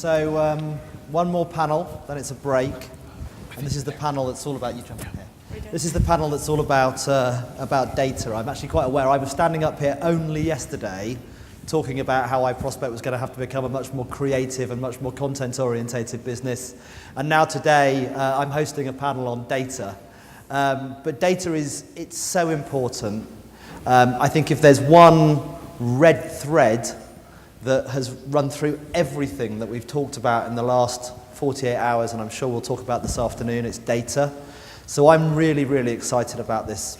So one more panel, then it's a break. And this is the panel that's all about, you jump in here. This is the panel that's all about data. I'm actually quite aware, I was standing up here only yesterday talking about how iProspect was going to have to become a much more creative and much more content-orientated business. And now today, I'm hosting a panel on data. But data it's so important. I think if there's one red thread that has run through everything that we've talked about in the last 48 hours, and I'm sure we'll talk about this afternoon, it's data. So I'm really, really excited about this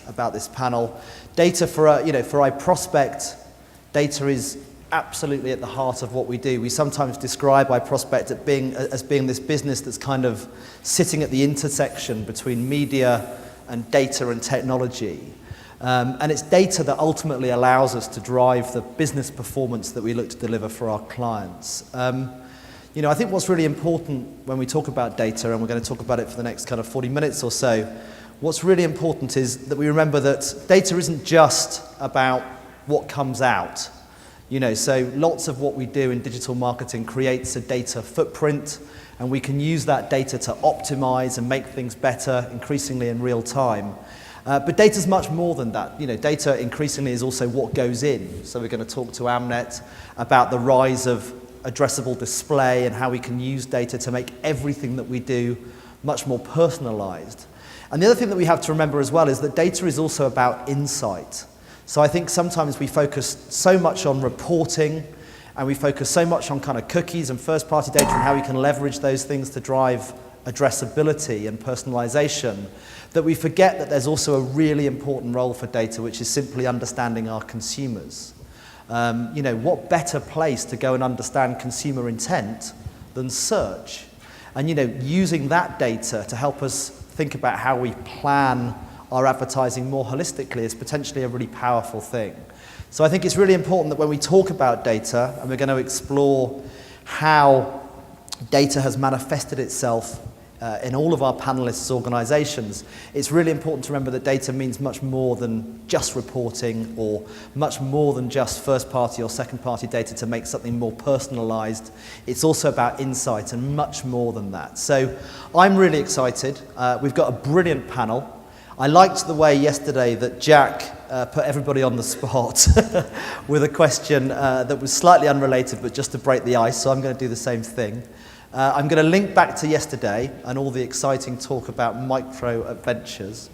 panel. Data for iProspect, data is absolutely at the heart of what we do. We sometimes describe iProspect as being this business that's kind of sitting at the intersection between media and data and technology. And it's data that ultimately allows us to drive the business performance that we look to deliver for our clients. I think what's really important when we talk about data, and we're going to talk about it for the next kind of 40 minutes or so, what's really important is that we remember that data isn't just about what comes out. So lots of what we do in digital marketing creates a data footprint, and we can use that data to optimize and make things better, increasingly in real time. But data's much more than that. Data increasingly is also what goes in. So we're going to talk to AMNET about the rise of addressable display and how we can use data to make everything that we do much more personalized. And the other thing that we have to remember as well is that data is also about insight. So I think sometimes we focus so much on reporting and we focus so much on kind of cookies and first-party data and how we can leverage those things to drive addressability and personalization, that we forget that there's also a really important role for data, which is simply understanding our consumers. What better place to go and understand consumer intent than search? And, using that data to help us think about how we plan our advertising more holistically is potentially a really powerful thing. So I think it's really important that when we talk about data, and we're going to explore how data has manifested itself in all of our panelists' organizations, it's really important to remember that data means much more than just reporting or much more than just first-party or second-party data to make something more personalized. It's also about insight and much more than that. So I'm really excited. We've got a brilliant panel. I liked the way yesterday that Jack put everybody on the spot with a question that was slightly unrelated, but just to break the ice, so I'm going to do the same thing. I'm going to link back to yesterday and all the exciting talk about micro-adventures.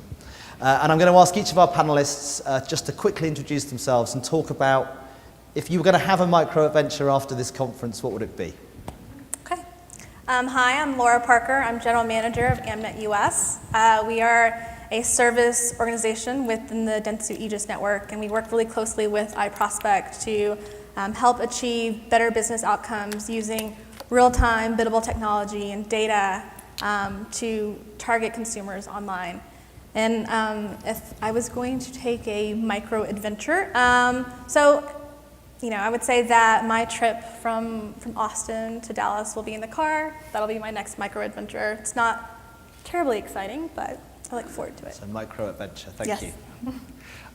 And I'm going to ask each of our panelists just to quickly introduce themselves and talk about, if you were going to have a micro-adventure after this conference, what would it be? Okay. Hi, I'm Lora Parker. I'm General Manager of AMNET US. We are a service organization within the Dentsu Aegis network, and we work really closely with iProspect to help achieve better business outcomes using real-time biddable technology and data to target consumers online. And if I was going to take a micro-adventure, I would say that my trip from Austin to Dallas will be in the car. That'll be my next micro-adventure. It's not terribly exciting, but I look forward to it. So micro-adventure, thank you.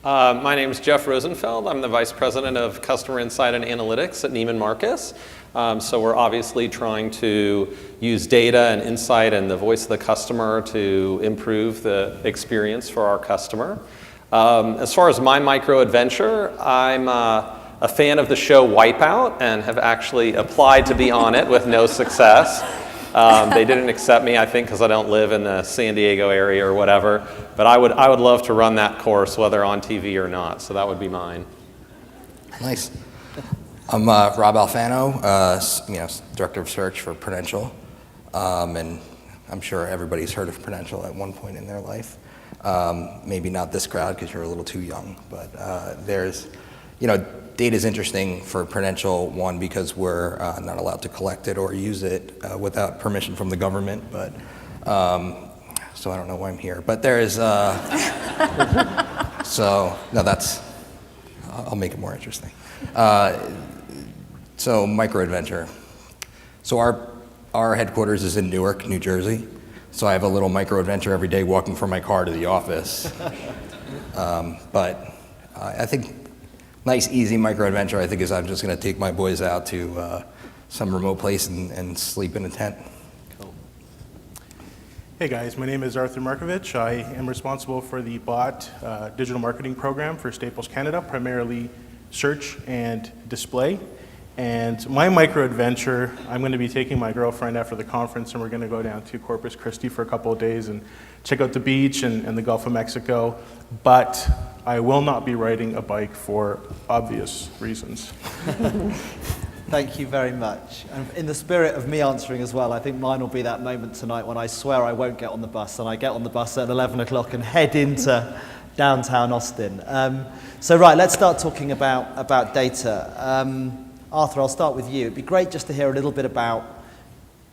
My name is Jeff Rosenfeld. I'm the Vice President of Customer Insight and Analytics at Neiman Marcus. So we're obviously trying to use data and insight and the voice of the customer to improve the experience for our customer. As far as my micro-adventure, I'm a fan of the show Wipeout and have actually applied to be on it with no success. They didn't accept me, I think, because I don't live in the San Diego area or whatever. But I would love to run that course, whether on TV or not. So that would be mine. Nice. I'm Rob Alfano, Director of Search for Prudential. And I'm sure everybody's heard of Prudential at one point in their life. Maybe not this crowd because you're a little too young. But data is interesting for Prudential, one, because we're not allowed to collect it or use it without permission from the government, but so I don't know why I'm here. But there is, I'll make it more interesting. So micro-adventure. So our headquarters is in Newark, New Jersey. So I have a little micro-adventure every day walking from my car to the office. But I think nice, easy micro-adventure, I think, is I'm just going to take my boys out to some remote place and sleep in a tent. Cool. Hey guys, my name is Arthur Markovich. I am responsible for the BOT digital marketing program for Staples Canada, primarily search and display. And my micro adventure, I'm going to be taking my girlfriend after the conference, and we're going to go down to Corpus Christi for a couple of days and check out the beach and the Gulf of Mexico. But I will not be riding a bike for obvious reasons. Thank you very much. And in the spirit of me answering as well, I think mine will be that moment tonight when I swear I won't get on the bus, and I get on the bus at 11 o'clock and head into downtown Austin. So right, let's start talking about data. Arthur, I'll start with you. It'd be great just to hear a little bit about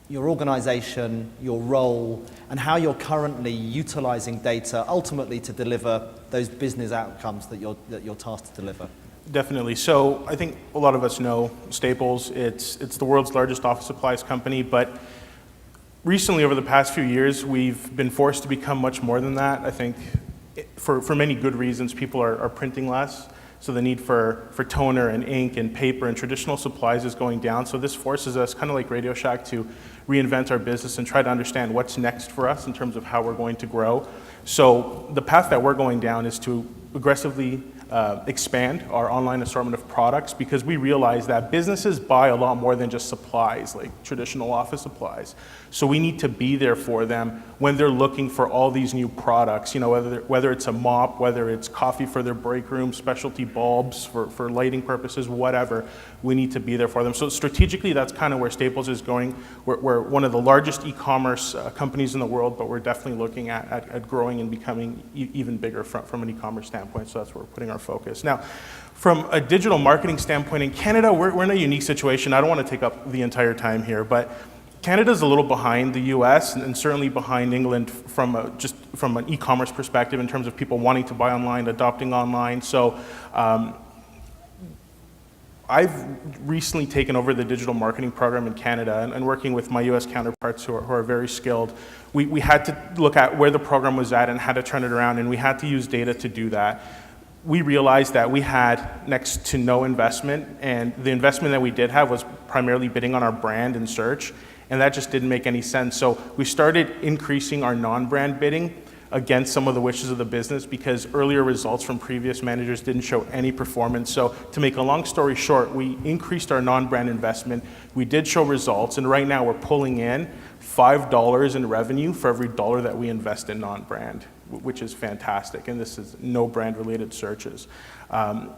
your organization, your role, and how you're currently utilizing data ultimately to deliver those business outcomes that you're tasked to deliver. Definitely. So I think a lot of us know Staples. It's the world's largest office supplies company, but recently over the past few years, we've been forced to become much more than that. I think for many good reasons, people are printing less. So the need for toner and ink and paper and traditional supplies is going down. So this forces us, kind of like Radio Shack, to reinvent our business and try to understand what's next for us in terms of how we're going to grow. So the path that we're going down is to aggressively expand our online assortment of products, because we realize that businesses buy a lot more than just supplies, like traditional office supplies. So we need to be there for them when they're looking for all these new products, whether it's a mop, whether it's coffee for their break room, specialty bulbs for lighting purposes, whatever, we need to be there for them. So strategically, that's kind of where Staples is going. We're one of the largest e-commerce companies in the world, but we're definitely looking at growing and becoming even bigger from an e-commerce standpoint. So that's where we're putting our focus. Now, from a digital marketing standpoint in Canada, we're in a unique situation. I don't want to take up the entire time here, but Canada's a little behind the US and certainly behind England from an e-commerce perspective in terms of people wanting to buy online, adopting online. So I've recently taken over the digital marketing program in Canada and working with my US counterparts who are very skilled. We had to look at where the program was at and how to turn it around, and we had to use data to do that. We realized that we had next to no investment, and the investment that we did have was primarily bidding on our brand and search, and that just didn't make any sense. So we started increasing our non-brand bidding against some of the wishes of the business, because earlier results from previous managers didn't show any performance. So to make a long story short, we increased our non-brand investment. We did show results, and right now we're pulling in $5 in revenue for every dollar that we invest in non-brand, which is fantastic, and this is no brand related searches.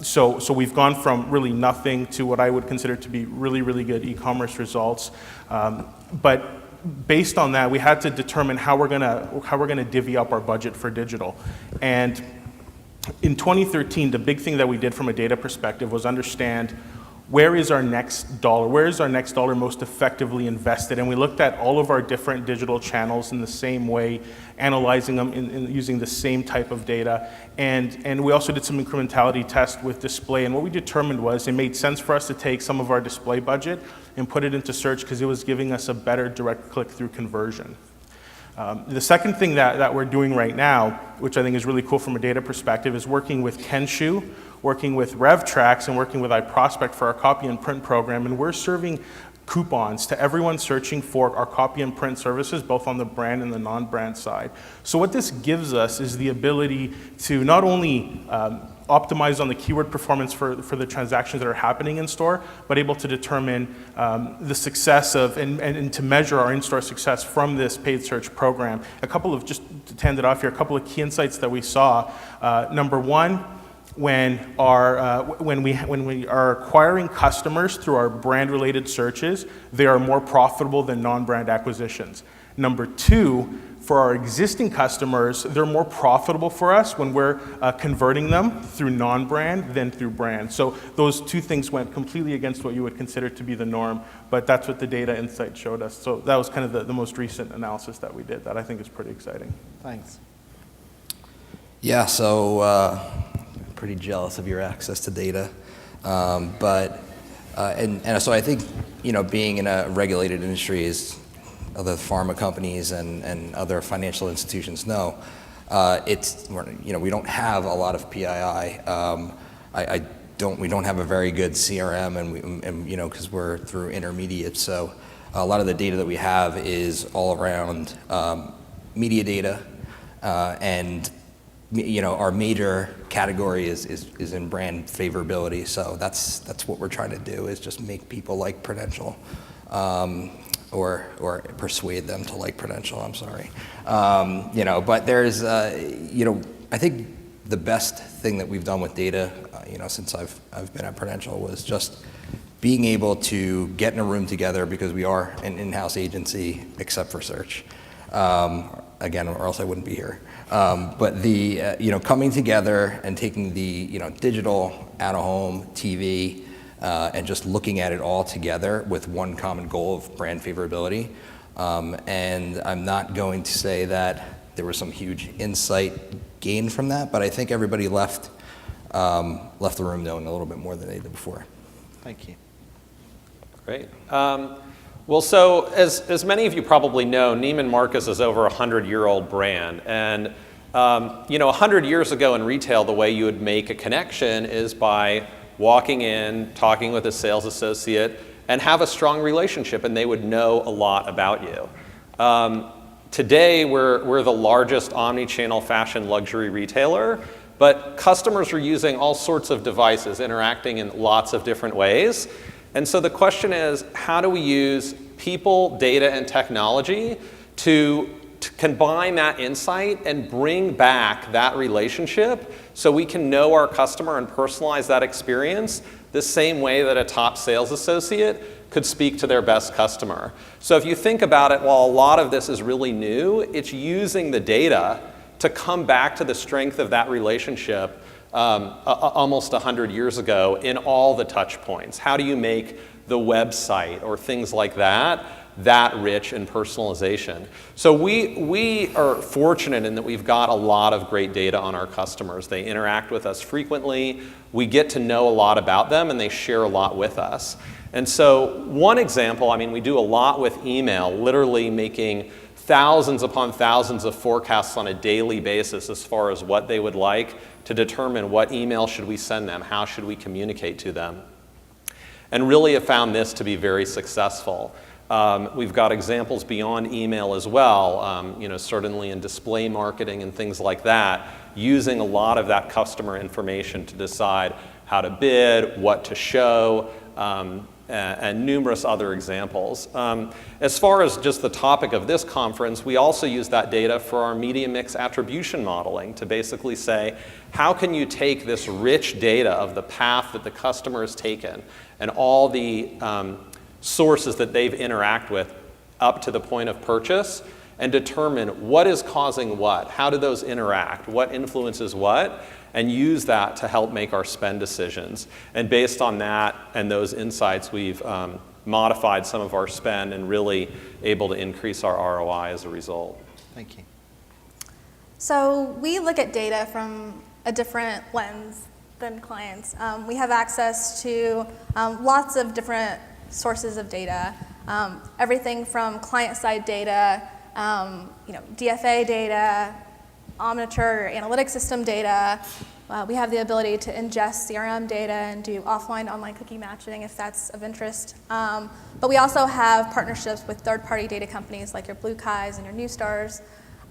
So we've gone from really nothing to what I would consider to be really, really good e-commerce results. But based on that, we had to determine how we're gonna divvy up our budget for digital. And in 2013, the big thing that we did from a data perspective was understand where is our next dollar most effectively invested? And we looked at all of our different digital channels in the same way, analyzing them in using the same type of data. And we also did some incrementality tests with display. And what we determined was it made sense for us to take some of our display budget and put it into search, because it was giving us a better direct click-through conversion. The second thing that we're doing right now, which I think is really cool from a data perspective, is working with Kenshu, working with RevTrax, and working with iProspect for our copy and print program. And we're serving coupons to everyone searching for our copy and print services, both on the brand and the non-brand side. So what this gives us is the ability to not only optimize on the keyword performance for the transactions that are happening in store, but able to determine the success of and to measure our in-store success from this paid search program. A couple of, just to hand it off here, a couple of key insights that we saw. Number one, when we are acquiring customers through our brand-related searches, they are more profitable than non-brand acquisitions. Number two, for our existing customers, they're more profitable for us when we're converting them through non-brand than through brand. So those two things went completely against what you would consider to be the norm, but that's what the data insight showed us. So that was kind of the most recent analysis that we did that I think is pretty exciting. Thanks. Yeah, so pretty jealous of your access to data, and so I think being in a regulated industry, as other pharma companies and other financial institutions know, we don't have a lot of PII. I we don't have a very good CRM, and you know, because we're through intermediate, so a lot of the data that we have is all around media data, and you know, our major category is in brand favorability. So that's what we're trying to do, is just make people like Prudential, or persuade them to like Prudential. I'm sorry, you know. But there's, you know, I think the best thing that we've done with data, you know, since I've been at Prudential, was just being able to get in a room together, because we are an in-house agency except for search. Again, or else I wouldn't be here. But the, you know, coming together and taking the, you know, digital, out-of-home, TV, and just looking at it all together with one common goal of brand favorability. And I'm not going to say that there was some huge insight gained from that, but I think everybody left the room knowing a little bit more than they did before. Thank you. Great. Well, so as many of you probably know, Neiman Marcus is over a 100-year-old brand. And you know, 100 years ago in retail, the way you would make a connection is by walking in, talking with a sales associate, and have a strong relationship, and they would know a lot about you. Today, we're the largest omni-channel fashion luxury retailer, but customers are using all sorts of devices, interacting in lots of different ways. And so the question is, how do we use people, data, and technology to combine that insight and bring back that relationship so we can know our customer and personalize that experience the same way that a top sales associate could speak to their best customer. So if you think about it, while a lot of this is really new, it's using the data to come back to the strength of that relationship almost 100 years ago in all the touch points. How do you make the website or things like that rich in personalization? So we are fortunate in that we've got a lot of great data on our customers. They interact with us frequently. We get to know a lot about them, and they share a lot with us. And so one example, I mean, we do a lot with email, literally making thousands upon thousands of forecasts on a daily basis as far as what they would like, to determine what email should we send them, how should we communicate to them. And really have found this to be very successful. We've got examples beyond email as well, you know, certainly in display marketing and things like that, using a lot of that customer information to decide how to bid, what to show, and numerous other examples. As far as just the topic of this conference, we also use that data for our media mix attribution modeling to basically say, how can you take this rich data of the path that the customer has taken and all the sources that they've interacted with up to the point of purchase, and determine what is causing what, how do those interact, what influences what, and use that to help make our spend decisions. And based on that and those insights, we've modified some of our spend and really able to increase our ROI as a result. Thank you. So we look at data from a different lens than clients. We have access to lots of different sources of data, everything from client-side data, you know, DFA data, Omniture analytics system data. We have the ability to ingest CRM data and do offline, online cookie matching if that's of interest. But we also have partnerships with third-party data companies like your Blue Kais and your Newstars.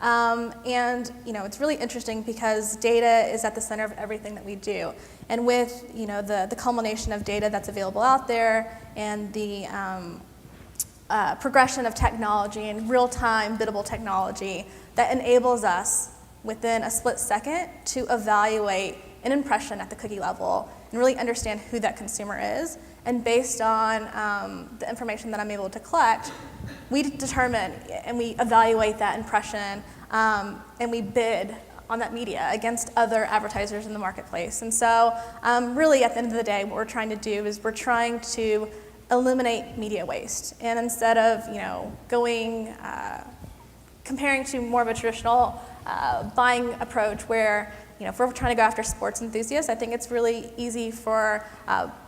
And you know, it's really interesting because data is at the center of everything that we do. And with, you know, the culmination of data that's available out there and the progression of technology and real-time biddable technology that enables us within a split second to evaluate an impression at the cookie level and really understand who that consumer is. And based on the information that I'm able to collect, we determine and we evaluate that impression and we bid on that media against other advertisers in the marketplace. And so really at the end of the day, what we're trying to do is we're trying to eliminate media waste. And instead of, you know, going, comparing to more of a traditional buying approach where, you know, if we're trying to go after sports enthusiasts, I think it's really easy for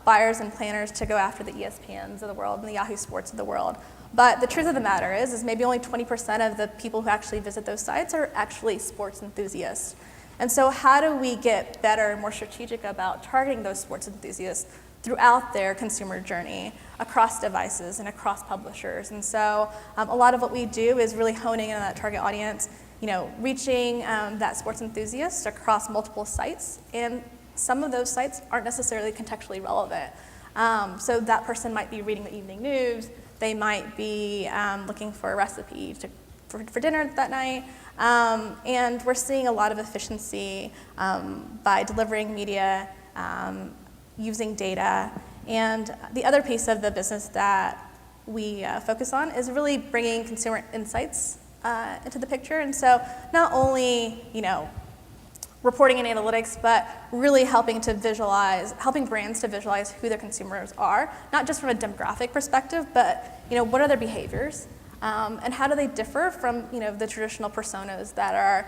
buyers and planners to go after the ESPNs of the world and the Yahoo Sports of the world. But the truth of the matter is maybe only 20% of the people who actually visit those sites are actually sports enthusiasts. And so how do we get better and more strategic about targeting those sports enthusiasts throughout their consumer journey across devices and across publishers? And so a lot of what we do is really honing in on that target audience, reaching that sports enthusiast across multiple sites, and some of those sites aren't necessarily contextually relevant. So that person might be reading the evening news, they might be looking for a recipe for dinner that night, and we're seeing a lot of efficiency by delivering media, using data. And the other piece of the business that we focus on is really bringing consumer insights into the picture. And so not only, reporting and analytics, but really helping brands to visualize who their consumers are, not just from a demographic perspective, but what are their behaviors, and how do they differ from the traditional personas that are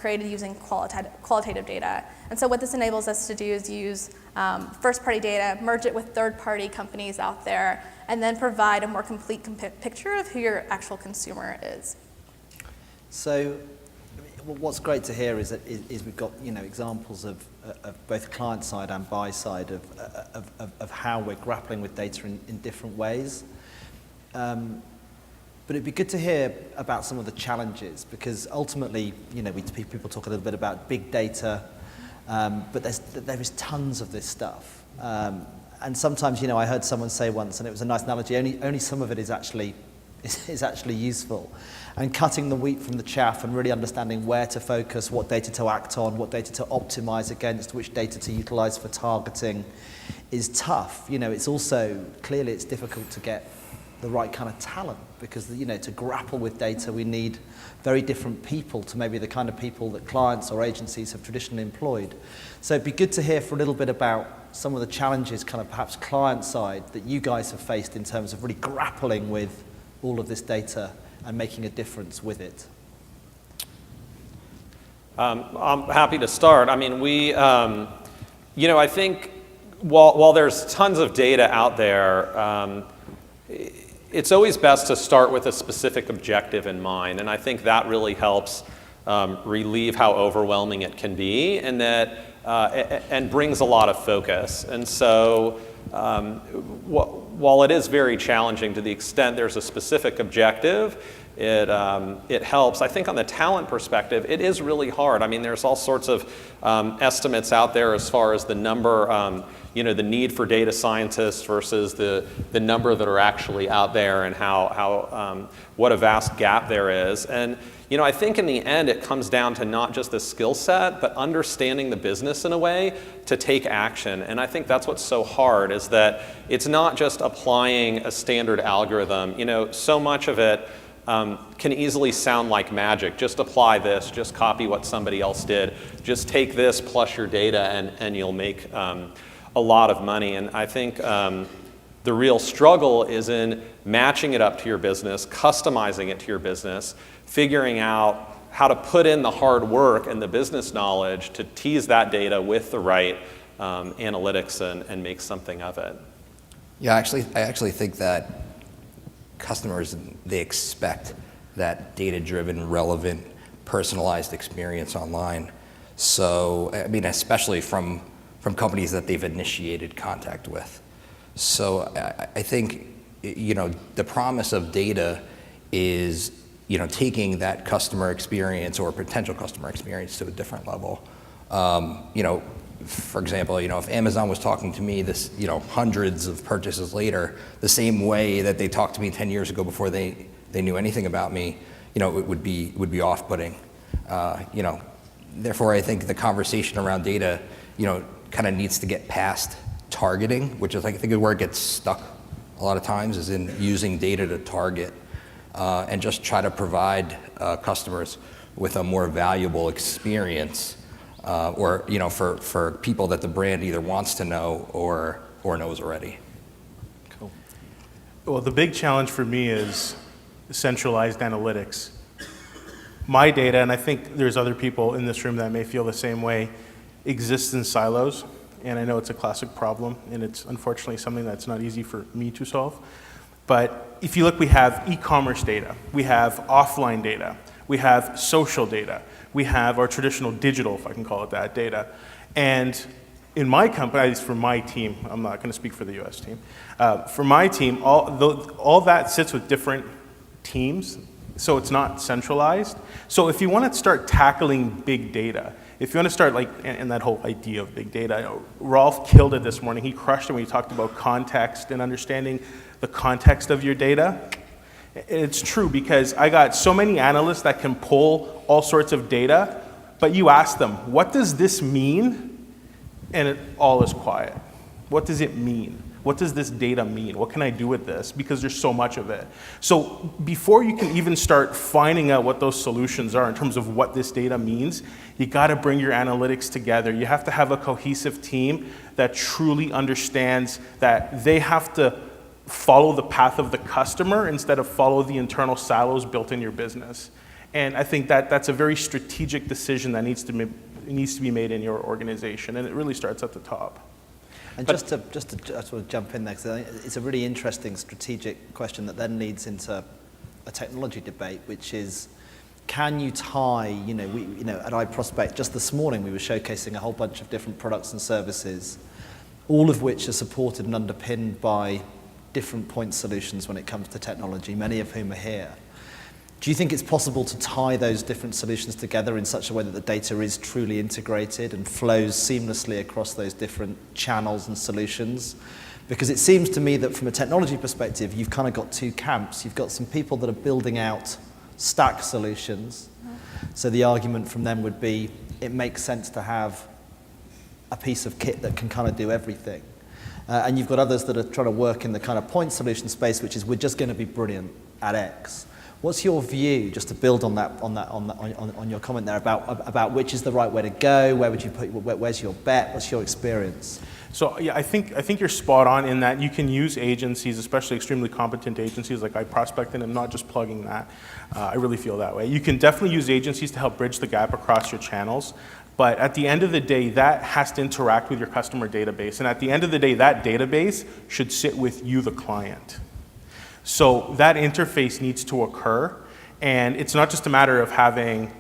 created using qualitative data. And so what this enables us to do is use first-party data, merge it with third-party companies out there, and then provide a more complete picture of who your actual consumer is. So what's great to hear is we've got examples of both client side and buy side of how we're grappling with data in different ways. But it'd be good to hear about some of the challenges, because ultimately, people talk a little bit about big data, but there is tons of this stuff. And sometimes, I heard someone say once, and it was a nice analogy, only some of it is actually useful. And cutting the wheat from the chaff and really understanding where to focus, what data to act on, what data to optimize against, which data to utilize for targeting is tough. It's also, clearly it's difficult to get the right kind of talent, because to grapple with data we need very different people to maybe the kind of people that clients or agencies have traditionally employed. So it'd be good to hear for a little bit about some of the challenges, kind of perhaps client side, that you guys have faced in terms of really grappling with all of this data and making a difference with it. I'm happy to start. I mean, I think while there's tons of data out there, it's always best to start with a specific objective in mind, and I think that really helps relieve how overwhelming it can be, and and brings a lot of focus. And so while it is very challenging, to the extent there's a specific objective, it helps. I think on the talent perspective, it is really hard. I mean, there's all sorts of estimates out there as far as the number, the need for data scientists versus the number that are actually out there, and how what a vast gap there is. And I think in the end it comes down to not just the skill set, but understanding the business in a way to take action. And I think that's what's so hard, is that it's not just applying a standard algorithm. So much of it can easily sound like magic. Just apply this, just copy what somebody else did, just take this plus your data and you'll make a lot of money. And I think the real struggle is in matching it up to your business, customizing it to your business, figuring out how to put in the hard work and the business knowledge to tease that data with the right analytics and make something of it. Yeah, I actually think that customers, they expect that data-driven, relevant, personalized experience online. So, I mean, especially from companies that they've initiated contact with. So I think, the promise of data is, taking that customer experience or potential customer experience to a different level. For example, if Amazon was talking to me hundreds of purchases later, the same way that they talked to me 10 years ago before they knew anything about me, it would be off-putting. Therefore, I think the conversation around data, kind of needs to get past targeting, which is, I think, where it gets stuck a lot of times, is in using data to target, and just try to provide customers with a more valuable experience, or for people that the brand either wants to know or knows already. Cool. Well, the big challenge for me is centralized analytics. My data, and I think there's other people in this room that may feel the same way, exists in silos. And I know it's a classic problem, and it's unfortunately something that's not easy for me to solve. But if you look, we have e-commerce data, we have offline data, We have social data. We have our traditional digital, if I can call it that, data. And in my company, at least for my team, I'm not going to speak for the US team, for my team, all that sits with different teams, so it's not centralized. So if you want to start tackling big data, if you want to start and that whole idea of big data, Rolf killed it this morning. He crushed it when he talked about context and understanding the context of your data. It's true, because I got so many analysts that can pull all sorts of data, but you ask them, what does this mean? And it all is quiet. What does it mean? What does this data mean? What can I do with this? Because there's so much of it. So before you can even start finding out what those solutions are in terms of what this data means, you got to bring your analytics together. You have to have a cohesive team that truly understands that they have to follow the path of the customer instead of follow the internal silos built in your business. And I think that that's a very strategic decision that needs to be made in your organization, and it really starts at the top. And just to sort of jump in there, because I think it's a really interesting strategic question that then leads into a technology debate, which is, can you tie, at iProspect just this morning we were showcasing a whole bunch of different products and services, all of which are supported and underpinned by different point solutions when it comes to technology, many of whom are here. Do you think it's possible to tie those different solutions together in such a way that the data is truly integrated and flows seamlessly across those different channels and solutions? Because it seems to me that from a technology perspective, you've kind of got two camps. You've got some people that are building out stack solutions. So the argument from them would be, it makes sense to have a piece of kit that can kind of do everything. And you've got others that are trying to work in the kind of point solution space, which is, we're just going to be brilliant at X. What's your view, just to build on that, on your comment there about which is the right way to go? Where would you put? Where's your bet? What's your experience? So yeah, I think you're spot on in that you can use agencies, especially extremely competent agencies like iProspect, and I'm not just plugging that. I really feel that way. You can definitely use agencies to help bridge the gap across your channels. But at the end of the day, that has to interact with your customer database. And at the end of the day, that database should sit with you, the client. So that interface needs to occur. And it's not just a matter of having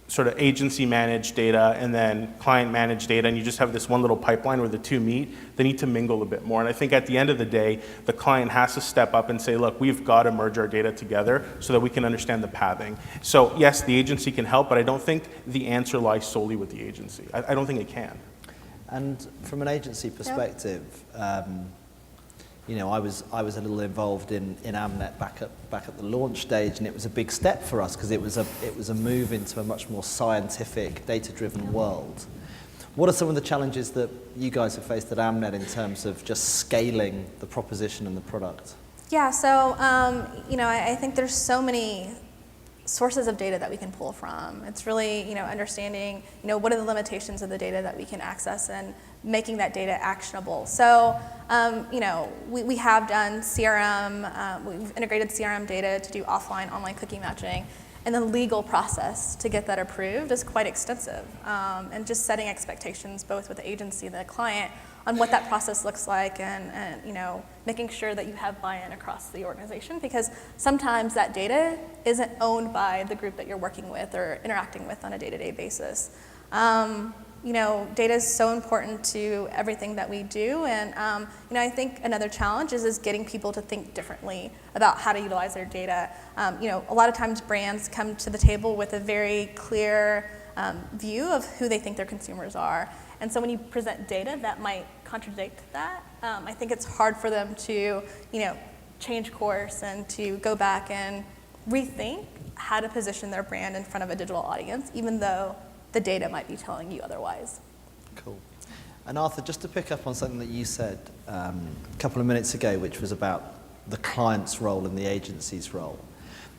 sort of agency managed data and then client managed data, and you just have this one little pipeline where the two meet. They need to mingle a bit more. And I think at the end of the day, the client has to step up and say, look, we've got to merge our data together so that we can understand the pathing. So yes, the agency can help, but I don't think the answer lies solely with the agency. I don't think it can. And from an agency perspective, I was a little involved in AMNET back at the launch stage, and it was a big step for us because it was a move into a much more scientific, data-driven world. What are some of the challenges that you guys have faced at AMNET in terms of just scaling the proposition and the product? Yeah, so I think there's so many sources of data that we can pull from. It's really understanding what are the limitations of the data that we can access and making that data actionable. So we have done CRM, we've integrated CRM data to do offline, online cookie matching, and the legal process to get that approved is quite extensive. And just setting expectations both with the agency and the client on what that process looks like, and making sure that you have buy-in across the organization, because sometimes that data isn't owned by the group that you're working with or interacting with on a day-to-day basis. Data is so important to everything that we do, and I think another challenge is getting people to think differently about how to utilize their data. A lot of times brands come to the table with a very clear view of who they think their consumers are, and so when you present data that might contradict that, I think it's hard for them to change course and to go back and rethink how to position their brand in front of a digital audience, even though the data might be telling you otherwise. Cool. And Arthur, just to pick up on something that you said a couple of minutes ago, which was about the client's role and the agency's role,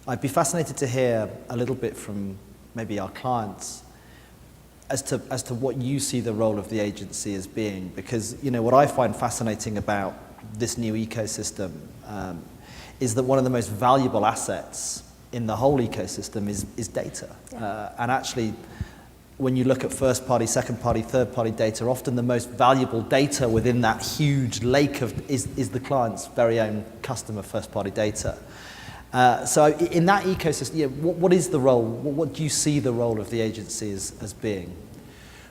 I'd be fascinated to hear a little bit from maybe our clients as to what you see the role of the agency as being, because what I find fascinating about this new ecosystem is that one of the most valuable assets in the whole ecosystem is data. Yeah. And actually, when you look at first-party, second-party, third-party data, often the most valuable data within that huge lake is the client's very own customer first-party data. So in that ecosystem, what is the role? What do you see the role of the agency as being?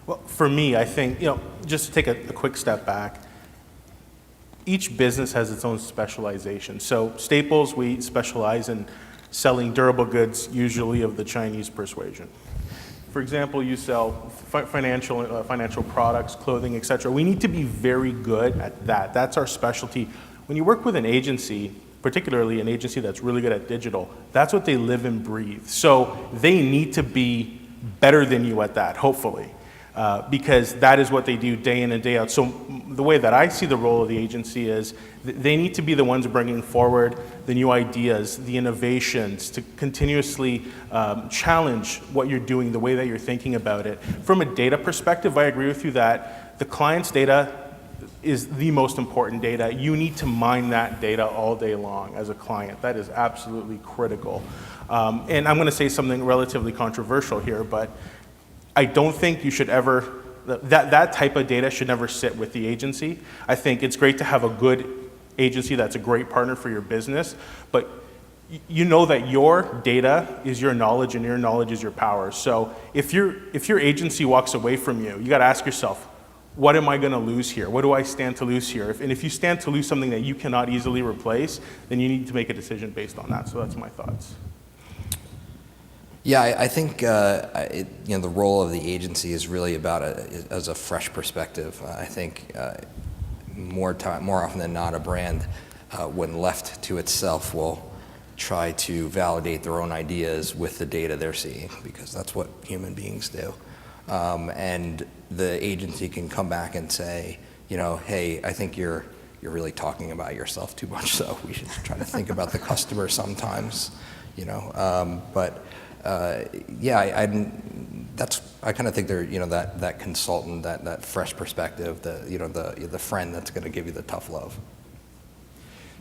Well, for me, I think, just to take a quick step back, each business has its own specialization. So Staples, we specialize in selling durable goods, usually of the Chinese persuasion. For example, you sell financial products, clothing, et cetera. We need to be very good at that. That's our specialty. When you work with an agency, particularly an agency that's really good at digital, that's what they live and breathe. So they need to be better than you at that, hopefully, because that is what they do day in and day out. So the way that I see the role of the agency is they need to be the ones bringing forward the new ideas, the innovations, to continuously challenge what you're doing, the way that you're thinking about it. From a data perspective, I agree with you that the client's data is the most important data. You need to mine that data all day long as a client. That is absolutely critical. And I'm going to say something relatively controversial here, but I don't think you should ever, that type of data should never sit with the agency. I think it's great to have a good agency that's a great partner for your business, but you know that your data is your knowledge and your knowledge is your power. So if your agency walks away from you, you got to ask yourself, what am I going to lose here? What do I stand to lose here? And if you stand to lose something that you cannot easily replace, then you need to make a decision based on that. So that's my thoughts. Yeah, I think the role of the agency is really about as a fresh perspective. I think more often than not, a brand, when left to itself, will try to validate their own ideas with the data they're seeing, because that's what human beings do. And the agency can come back and say, hey, I think you're really talking about yourself too much, so we should try to think about the customer sometimes, I kind of think they're, that consultant, that fresh perspective, the friend that's going to give you the tough love.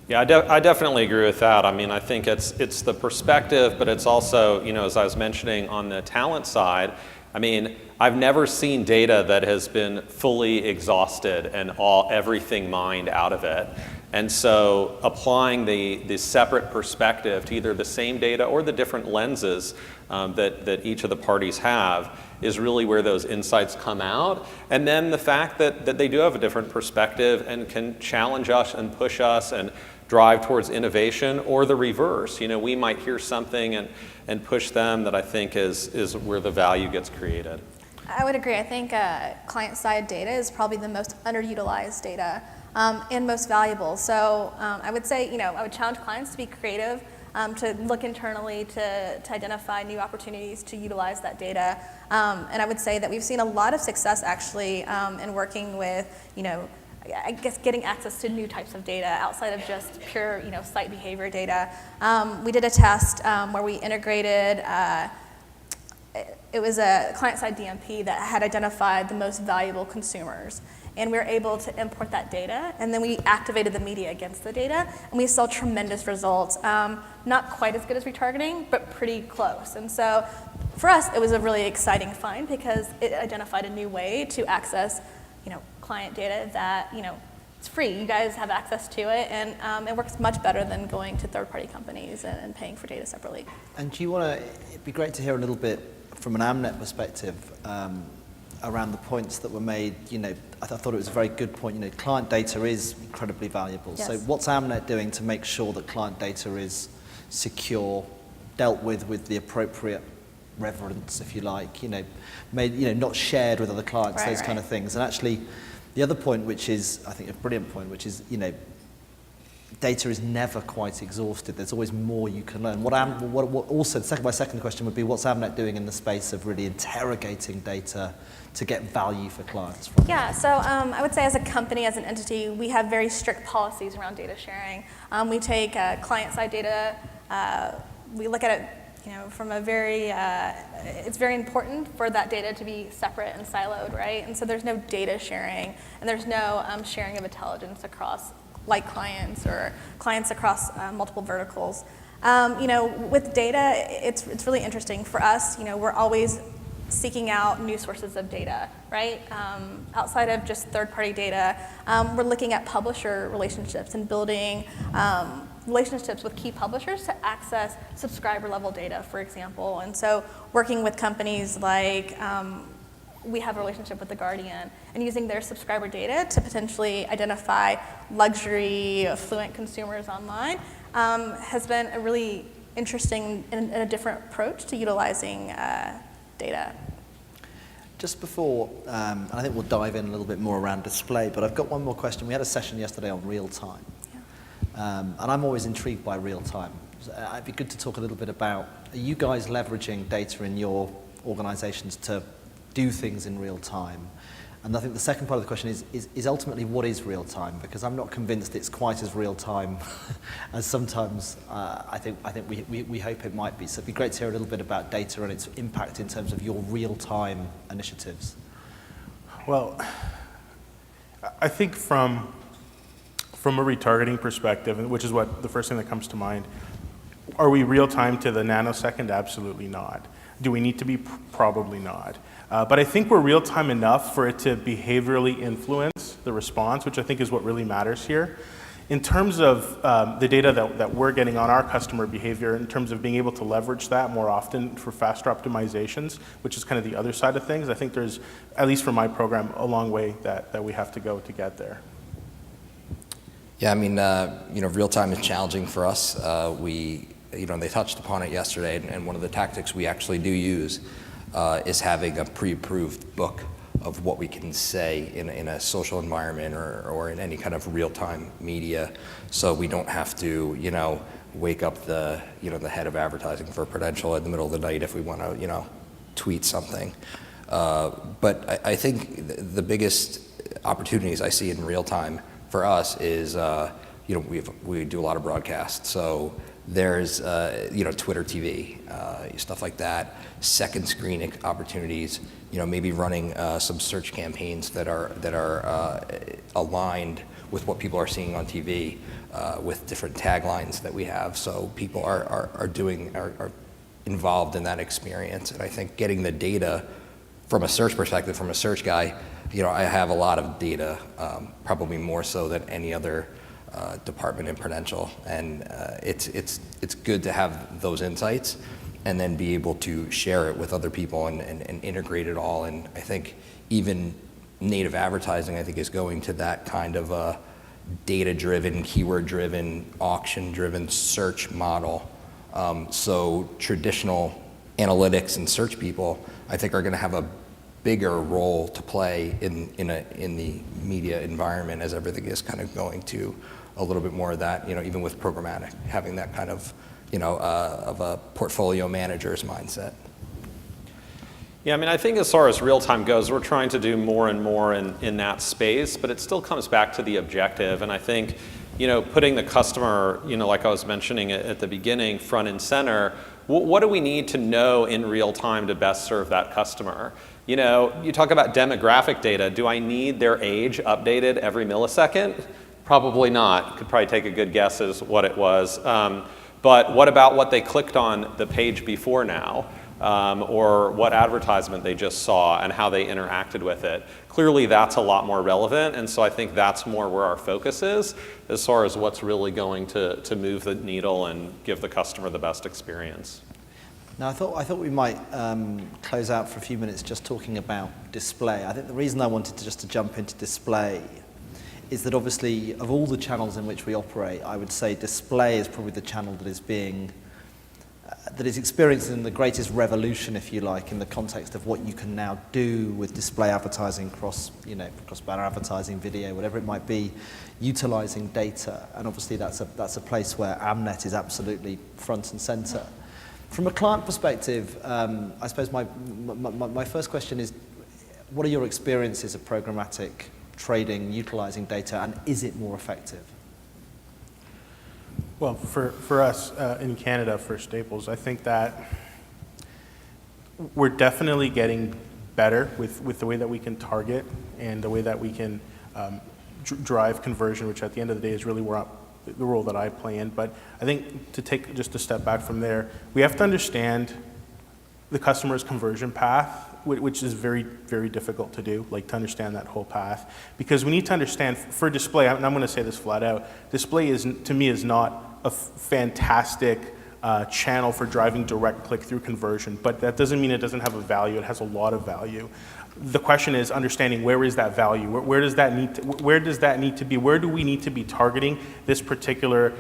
Yeah, I definitely agree with that. I mean, I think it's the perspective, but it's also, as I was mentioning on the talent side, I mean, I've never seen data that has been fully exhausted and everything mined out of it. And so applying the separate perspective to either the same data or the different lenses that each of the parties have is really where those insights come out. And then the fact that they do have a different perspective and can challenge us and push us and drive towards innovation, or the reverse. We might hear something and push them that I think is where the value gets created. I would agree. I think client-side data is probably the most underutilized data and most valuable. So I would say, I would challenge clients to be creative, to look internally, to identify new opportunities to utilize that data. And I would say that we've seen a lot of success actually in working with, I guess getting access to new types of data outside of just pure, site behavior data. We did a test where we integrated, it was a client-side DMP that had identified the most valuable consumers. And we were able to import that data, and then we activated the media against the data, and we saw tremendous results. Not quite as good as retargeting, but pretty close. And so for us, it was a really exciting find because it identified a new way to access client data that, it's free. You guys have access to it, and it works much better than going to third-party companies and paying for data separately. And do you want to, it'd be great to hear a little bit from an AMNET perspective around the points that were made. I thought it was a very good point. Client data is incredibly valuable. Yes. So what's AMNET doing to make sure that client data is secure, dealt with the appropriate reverence, if you like, not shared with other clients, those kind of things. And actually, the other point, which is, I think, a brilliant point, which is, data is never quite exhausted. There's always more you can learn. What also, my second question would be, what's AMNET doing in the space of really interrogating data to get value for clients from it? Yeah, so I would say as a company, as an entity, we have very strict policies around data sharing. We take client-side data, we look at it from a very, it's very important for that data to be separate and siloed, right? And so there's no data sharing, and there's no sharing of intelligence across like clients or clients across multiple verticals. With data, it's really interesting. For us, we're always seeking out new sources of data, right? Outside of just third-party data, we're looking at publisher relationships and building relationships with key publishers to access subscriber level data, for example. And so working with companies like, we have a relationship with The Guardian, and using their subscriber data to potentially identify luxury, affluent consumers online has been a really interesting and a different approach to utilizing data. Just before, and I think we'll dive in a little bit more around display, but I've got one more question. We had a session yesterday on real time, and I'm always intrigued by real time. So it'd be good to talk a little bit about, are you guys leveraging data in your organizations to do things in real time? And I think the second part of the question is ultimately what is real time? Because I'm not convinced it's quite as real time as sometimes I think we hope it might be. So it'd be great to hear a little bit about data and its impact in terms of your real time initiatives. Well, I think from a retargeting perspective, which is what the first thing that comes to mind, are we real time to the nanosecond? Absolutely not. Do we need to be? Probably not. But I think we're real time enough for it to behaviorally influence the response, which I think is what really matters here. In terms of the data that we're getting on our customer behavior, in terms of being able to leverage that more often for faster optimizations, which is kind of the other side of things, I think there's, at least for my program, a long way that we have to go to get there. Yeah, I mean, real time is challenging for us. They touched upon it yesterday, and one of the tactics we actually do use is having a pre-approved book of what we can say in a social environment or in any kind of real-time media, so we don't have to, wake up the head of advertising for Prudential in the middle of the night if we want to, tweet something. But I think the biggest opportunities I see in real time for us is, we do a lot of broadcasts, so there's, Twitter TV, stuff like that, second screen opportunities, maybe running some search campaigns that are aligned with what people are seeing on TV, with different taglines that we have, so people are involved in that experience. And I think getting the data from a search perspective, from a search guy, I have a lot of data, probably more so than any other department in Prudential, and it's good to have those insights and then be able to share it with other people and integrate it all. And I think even native advertising, I think, is going to that kind of a data-driven, keyword-driven, auction-driven search model. So traditional analytics and search people, I think, are going to have a bigger role to play in the media environment, as everything is kind of going to a little bit more of that, even with programmatic, having that kind of, of a portfolio manager's mindset. Yeah, I mean, I think as far as real time goes, we're trying to do more and more in that space, but it still comes back to the objective. And I think, putting the customer, like I was mentioning at the beginning, front and center, what do we need to know in real time to best serve that customer? You talk about demographic data. Do I need their age updated every millisecond? Probably not. Could probably take a good guess as what it was. But what about what they clicked on the page before now? Or what advertisement they just saw and how they interacted with it. Clearly that's a lot more relevant, and so I think that's more where our focus is as far as what's really going to move the needle and give the customer the best experience. Now I thought we might close out for a few minutes just talking about display. I think the reason I wanted to jump into display is that obviously of all the channels in which we operate, I would say display is probably the channel that is experiencing the greatest revolution, if you like, in the context of what you can now do with display advertising cross-banner advertising, video, whatever it might be, utilizing data. And obviously that's a place where AMNET is absolutely front and center. From a client perspective, I suppose my first question is, what are your experiences of programmatic trading, utilizing data, and is it more effective? Well, for us in Canada, for Staples, I think that we're definitely getting better with the way that we can target and the way that we can drive conversion, which at the end of the day is really the role that I play in. But I think to take just a step back from there, we have to understand the customer's conversion path, which is very, very difficult to do, like to understand that whole path. Because we need to understand, for display, and I'm going to say this flat out, display to me is not a fantastic channel for driving direct click-through conversion, but that doesn't mean it doesn't have a value. It has a lot of value. The question is understanding where is that value? Where does that need to be? Where do we need to be targeting this particular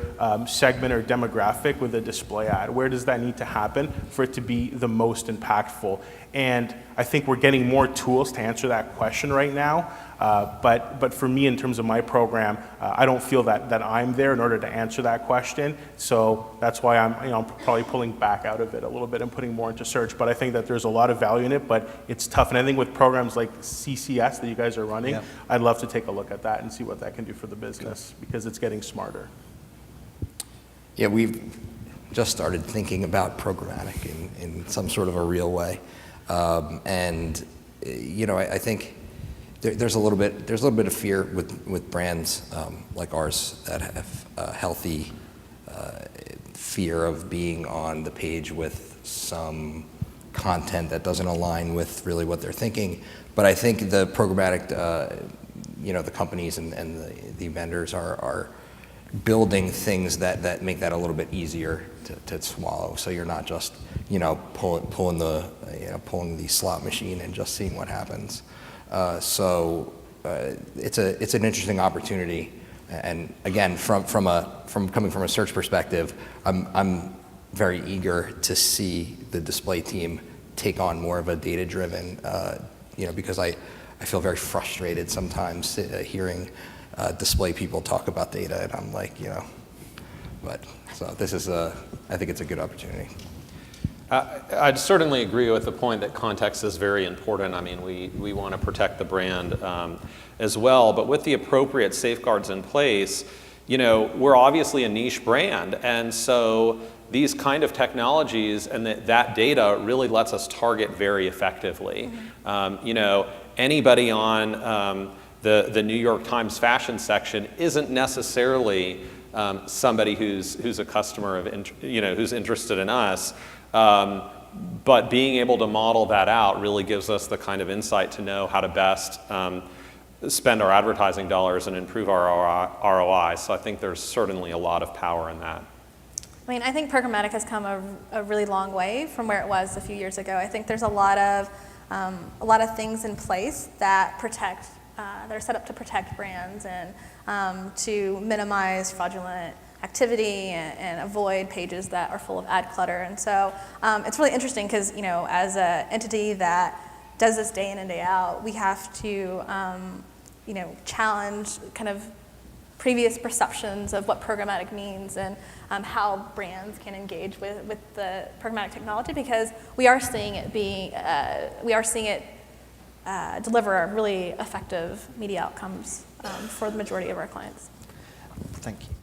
segment or demographic with a display ad? Where does that need to happen for it to be the most impactful? And I think we're getting more tools to answer that question right now. But for me, in terms of my program, I don't feel that I'm there in order to answer that question. So that's why I'm probably pulling back out of it a little bit and putting more into search. But I think that there's a lot of value in it, but it's tough. And I think with programs like CCS that you guys are running, Yeah. I'd love to take a look at that and see what that can do for the business because it's getting smarter. Yeah, we've just started thinking about programmatic in some sort of a real way. I think there's a little bit of fear with brands like ours that have a healthy fear of being on the page with some content that doesn't align with really what they're thinking. But I think the programmatic, the companies and the vendors are building things that make that a little bit easier to swallow. So you're not just pulling the slot machine and just seeing what happens. It's an interesting opportunity. And again, from coming from a search perspective, I'm very eager to see the display team take on more of a data-driven, because I feel very frustrated sometimes hearing display people talk about data, and I'm like, so this is I think it's a good opportunity. I'd certainly agree with the point that context is very important. I mean, we want to protect the brand as well, but with the appropriate safeguards in place, we're obviously a niche brand, and so these kind of technologies and that data really lets us target very effectively. Mm-hmm. Anybody on the New York Times fashion section isn't necessarily somebody who's a customer who's interested in us. But being able to model that out really gives us the kind of insight to know how to best spend our advertising dollars and improve our ROI. So I think there's certainly a lot of power in that. I mean, I think programmatic has come a really long way from where it was a few years ago. I think there's a lot of things in place that protect, that are set up to protect brands and to minimize fraudulent activity and avoid pages that are full of ad clutter. And so it's really interesting because, as an entity that does this day in and day out, we have to, challenge kind of previous perceptions of what programmatic means and how brands can engage with the programmatic technology, because we are seeing it deliver really effective media outcomes for the majority of our clients. Thank you.